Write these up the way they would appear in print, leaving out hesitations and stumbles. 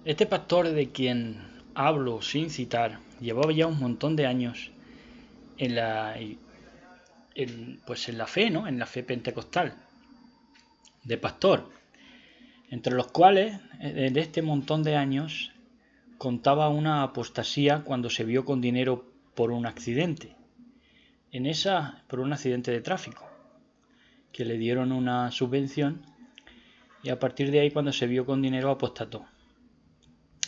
Este pastor de quien hablo sin citar llevaba ya un montón de años en la fe, ¿no? En la fe pentecostal de pastor, entre los cuales de este montón de años contaba una apostasía cuando se vio con dinero por un accidente. Por un accidente de tráfico, que le dieron una subvención y a partir de ahí cuando se vio con dinero apostató.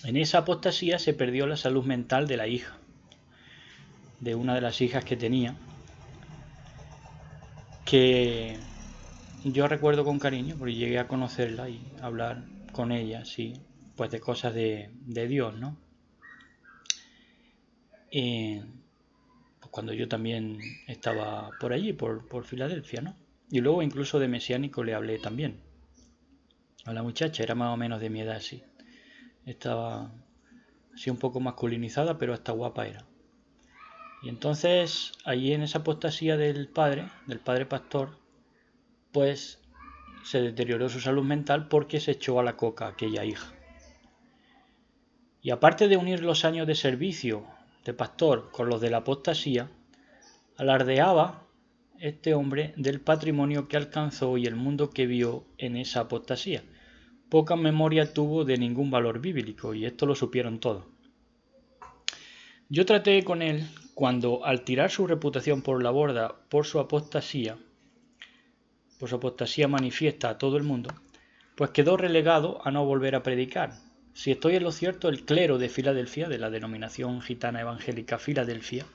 En esa apostasía se perdió la salud mental de la hija, de una de las hijas que tenía, que yo recuerdo con cariño, porque llegué a conocerla y hablar con ella, sí, pues de cosas de Dios, ¿no? Y pues cuando yo también estaba por allí, por Filadelfia, ¿no? Y luego incluso de mesiánico le hablé también. A la muchacha era más o menos de mi edad, sí. Estaba así un poco masculinizada, pero hasta guapa era. Y entonces, allí en esa apostasía del padre pastor, pues se deterioró su salud mental porque se echó a la coca aquella hija. Y aparte de unir los años de servicio de pastor con los de la apostasía, alardeaba este hombre del patrimonio que alcanzó y el mundo que vio en esa apostasía. Poca memoria tuvo de ningún valor bíblico, y esto lo supieron todos. Yo traté con él cuando, al tirar su reputación por la borda por su apostasía manifiesta a todo el mundo, pues quedó relegado a no volver a predicar. Si estoy en lo cierto, el clero de Filadelfia, de la denominación gitana evangélica Filadelfia,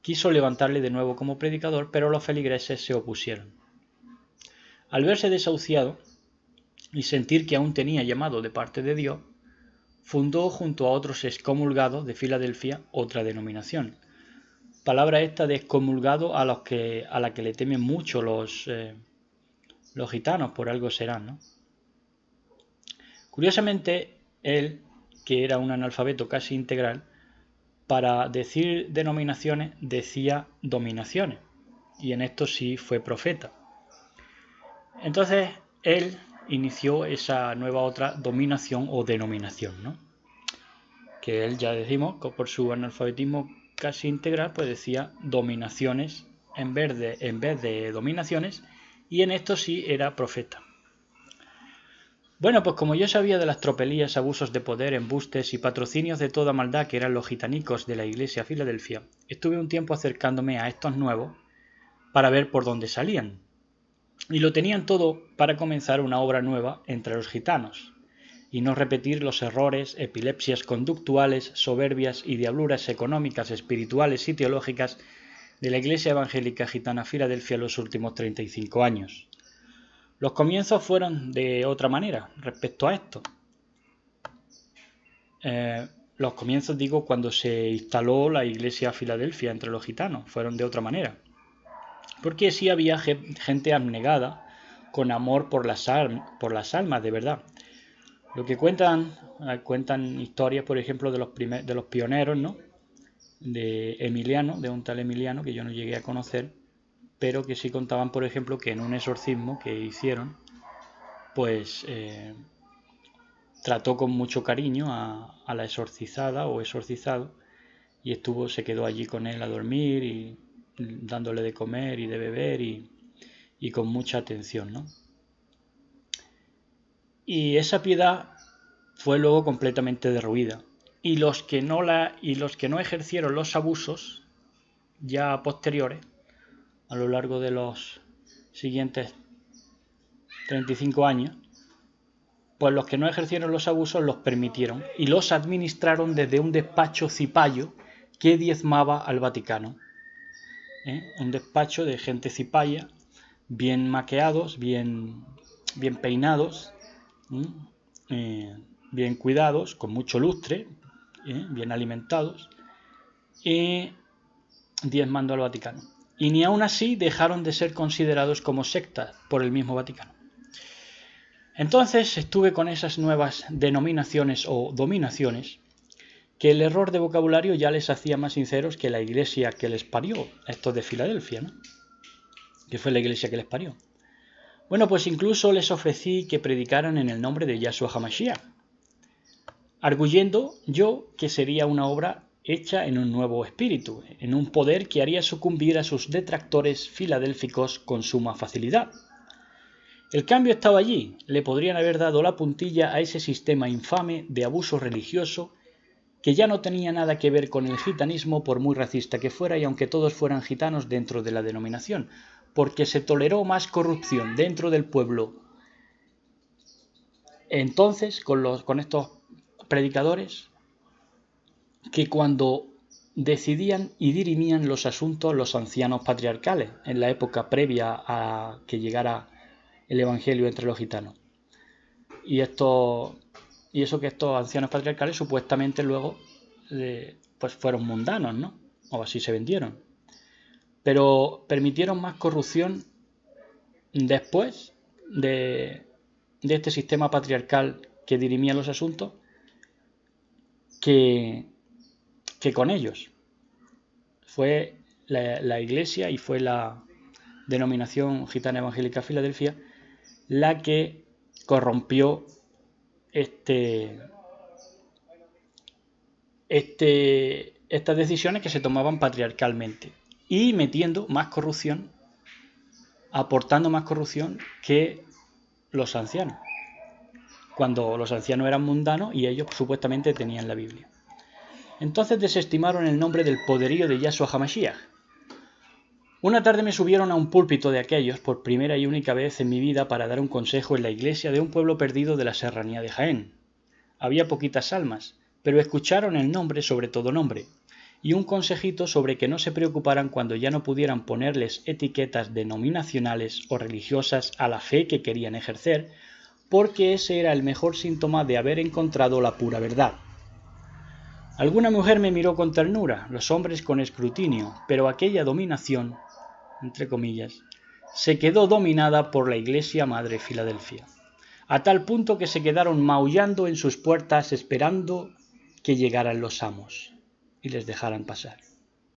quiso levantarle de nuevo como predicador, pero los feligreses se opusieron. Al verse desahuciado y sentir que aún tenía llamado de parte de Dios, fundó junto a otros excomulgados de Filadelfia otra denominación. Palabra esta de excomulgado a la que le temen mucho los gitanos, por algo serán, ¿no? Curiosamente, él, que era un analfabeto casi integral, para decir denominaciones decía dominaciones, y en esto sí fue profeta. Entonces él inició esa nueva otra dominación o denominación, ¿no? Que él, ya decimos, por su analfabetismo casi integral, pues decía dominaciones en vez de dominaciones, y en esto sí era profeta. Bueno, pues como yo sabía de las tropelías, abusos de poder, embustes y patrocinios de toda maldad que eran los gitanicos de la iglesia Filadelfia, estuve un tiempo acercándome a estos nuevos para ver por dónde salían. Y lo tenían todo para comenzar una obra nueva entre los gitanos, y no repetir los errores, epilepsias conductuales, soberbias y diabluras económicas, espirituales y teológicas de la iglesia evangélica gitana Filadelfia en los últimos 35 años. Los comienzos fueron de otra manera respecto a esto. Los comienzos, digo, cuando se instaló la iglesia Filadelfia entre los gitanos, fueron de otra manera. Porque sí había gente abnegada, con amor por las almas, de verdad. Lo que cuentan historias, por ejemplo, de los pioneros, ¿no? De Emiliano, de un tal Emiliano, que yo no llegué a conocer, pero que sí contaban, por ejemplo, que en un exorcismo que hicieron, pues trató con mucho cariño a la exorcizada o exorcizado, y se quedó allí con él a dormir y dándole de comer y de beber y con mucha atención, ¿no? Y esa piedad fue luego completamente derruida, y los que no ejercieron los abusos ya posteriores, a lo largo de los siguientes 35 años, pues los que no ejercieron los abusos los permitieron y los administraron desde un despacho cipayo que diezmaba al Vaticano. Un despacho de gente cipaya, bien maqueados, bien peinados, bien cuidados, con mucho lustre, bien alimentados, y diezmando al Vaticano. Y ni aún así dejaron de ser considerados como sectas por el mismo Vaticano. Entonces estuve con esas nuevas denominaciones o dominaciones, que el error de vocabulario ya les hacía más sinceros que la iglesia que les parió, estos de Filadelfia, ¿no? Que fue la iglesia que les parió. Bueno, pues incluso les ofrecí que predicaran en el nombre de Yahshua HaMashiach. arguyendo yo que sería una obra hecha en un nuevo espíritu, en un poder que haría sucumbir a sus detractores filadélficos con suma facilidad. El cambio estaba allí, le podrían haber dado la puntilla a ese sistema infame de abuso religioso que ya no tenía nada que ver con el gitanismo por muy racista que fuera y aunque todos fueran gitanos dentro de la denominación, porque se toleró más corrupción dentro del pueblo entonces con estos predicadores que cuando decidían y dirimían los asuntos los ancianos patriarcales en la época previa a que llegara el evangelio entre los gitanos. Y eso que estos ancianos patriarcales supuestamente luego pues fueron mundanos, ¿no? O así se vendieron. Pero permitieron más corrupción después de este sistema patriarcal que dirimía los asuntos que con ellos. Fue la Iglesia y fue la denominación gitana evangélica Filadelfia la que corrompió estas decisiones que se tomaban patriarcalmente y metiendo más corrupción, aportando más corrupción que los ancianos, cuando los ancianos eran mundanos y ellos supuestamente tenían la Biblia. Entonces desestimaron el nombre del poderío de Yahshua HaMashiach. Una tarde me subieron a un púlpito de aquellos por primera y única vez en mi vida para dar un consejo en la iglesia de un pueblo perdido de la serranía de Jaén. Había poquitas almas, pero escucharon el nombre sobre todo nombre, y un consejito sobre que no se preocuparan cuando ya no pudieran ponerles etiquetas denominacionales o religiosas a la fe que querían ejercer, porque ese era el mejor síntoma de haber encontrado la pura verdad. Alguna mujer me miró con ternura, los hombres con escrutinio, pero aquella dominación, entre comillas, se quedó dominada por la Iglesia Madre Filadelfia, a tal punto que se quedaron maullando en sus puertas esperando que llegaran los amos y les dejaran pasar.